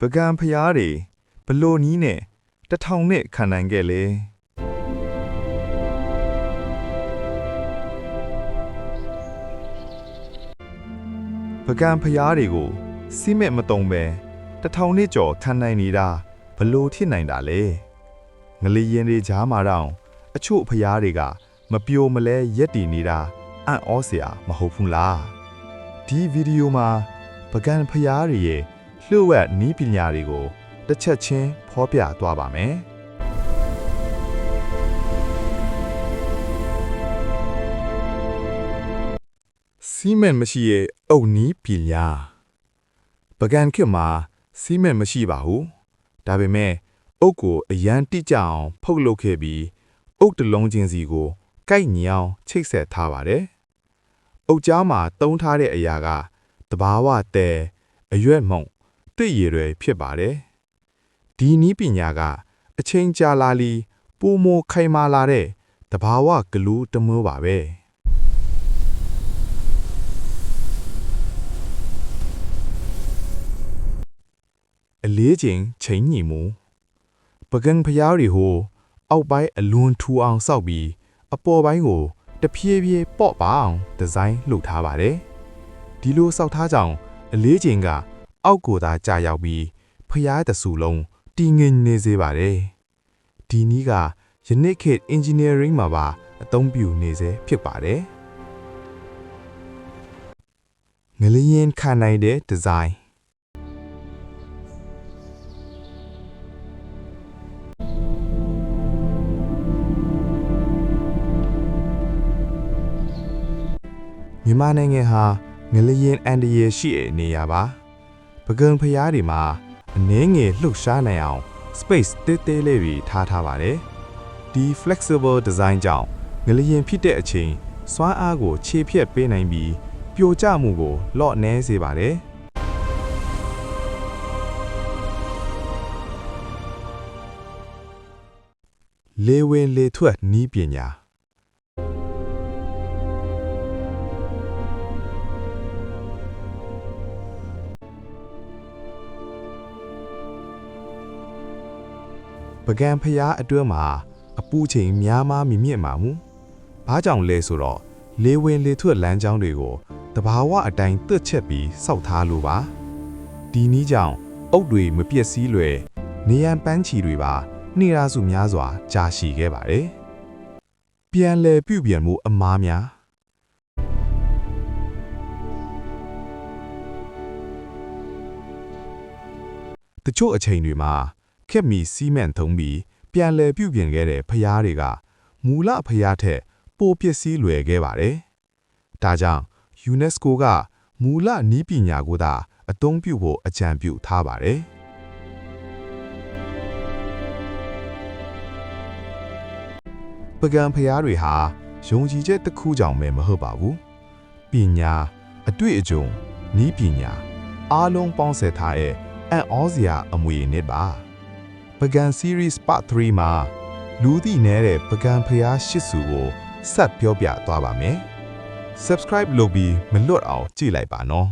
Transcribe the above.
ပကံဖျားတွေဘလို့နီးနဲ့တထောင်နဲ့ခံနိုင်ခဲ့လေပကံဖျားတွေကိုစီးမဲ့မတုံပဲတထောင်နဲ့ကျော်ခံနိုင်နေတာဘလို့ဖြစ်နိုင်တာလဲငလျင်တွေကြားမှာတော့အချို့ဖျားတွေကမပြိုမလဲရက်တည်နေတာအံ့ဩစရာမဟုတ်ဘူးလားဒီဗီဒီယိုမှာပကံဖျားတွေရဲ့လျှို့ဝှက်နီးပညာတွေကိုတစ်ချက်ချင်းဖော်ပြသွားပါမယ်စီမံမရှိရဲ့အုတ်နီးပညာပကံခေတ်မှာစီမံမရှိပါဘူးဒါပေမဲ့အုတ်ကိုအရန်တိကျအောင်ဖုတ်လုပ်ခဲ့ပြီးအုတ်တလုံးချင်းစီကိုကိုက်ညီအောင်ချိတ်ဆက်ထားပါတယ်အုတ်ကြားမှာတုံးထားတဲ့အရာကတဘာဝတဲအရွက်မုံတွေ့ရည်တွေဖြစ်ပါတယ်ဒီနီးပညာကအချိန်ကြာလာလီပိုမိုခိုင်မာလာတဲ့တဘာဝဂလူးတမျိုးပါပဲအလေးချိန်ချိန်ညီမှုပကံဖျားတွေဟိုအောက်ပိုင်းအလွန်ထူအောင်စောက်ပြီးအပေါ်ပိုင်းကိုတဖြည်းဖြည်းပေါ့ပါအောင်ဒီဇိုင်းလုပ်ထားပါတယ်ဒီလိုစောက်ထားကြောင်အလေးချိန်ကအောက်ကိုသာကြာရောက်ပြီးဖျားတဆူလုံးတည်ငြိမ်နေစေပါတယ်ဒီနည်းကယနေ့ခေတ် engineering မှာပါအသုံးပြုနေစေဖြစ်ပါတယ်ငလျင်ခံနိုင်တဲ့ဒီဇိုင်းမြန်မာနိုင်ငံဟာငလျင်အန်တရယ်ရှိတဲ့နေရာပါပကံဖျားတွေမှာအနည်းငယ်လှုပ်ရှားနိုင်အောင် space တေးသေးလေးတွေထားပါတယ်ဒီ flexible design ကြောင့်ငလျင်ဖြစ်တဲ့အချိန်စွမ်းအားကိုခြေဖြတ်ပေးနိုင်ပြီးပြိုကျမှုကိုလော့နဲစေပါတယ်လေဝင်လေထွက်နီးပညာပကံဖျားအတွင်းမှာအပူချိန်များမှမြင့်မှာမူဘာကြောင့်လဲဆိုတော့လေဝင်လေထွက်လမ်းကြောင်းတွေကိုတဘာဝအတိုင်းတွက်ချက်ပြီးစောက်ထားလို့ပါဒီနည်းကြောင့်အုတ်တွေမပျက်စီးလွယ်နေရန်ပန်းချီတွေပါနှိရာစုများစွာကြာရှည်ခဲ့ပါတယ်ပြန်လည်ပြုပြင်မှုအမားများတချို့အချိန်တွေမှာခက်မီစီမံထုံးပြီးပြန်လည်ပြုပြင်ခဲ့တဲ့ဖျားတွေကမူလဖျားထက်ပိုပျက်စီးလွယ်ခဲ့ပါတယ်။ဒါကြောင့် UNESCO ကမူလနီးပညာကိုသာအသုံးပြုဖို့အကြံပြုထားပါတယ်။ပကံဖျားတွေဟာယုံကြည်ချက်တစ်ခုကြောင့်ပဲမဟုတ်ပါဘူး။ပညာအတွေ့အကြုံနီးပညာအားလုံးပေါင်းစပ်ထားတဲ့အံ့ဩစရာအမွေအနှစ်ပါပကံ series part 3မှာလူသိနေတဲ့ပကံဖျားရှစ်စုကိုဆက်ပြောပြသွားပါမယ် subscribe လုပ်ပြီးမလွတ်အောင်ကြည့်လိုက်ပါနော်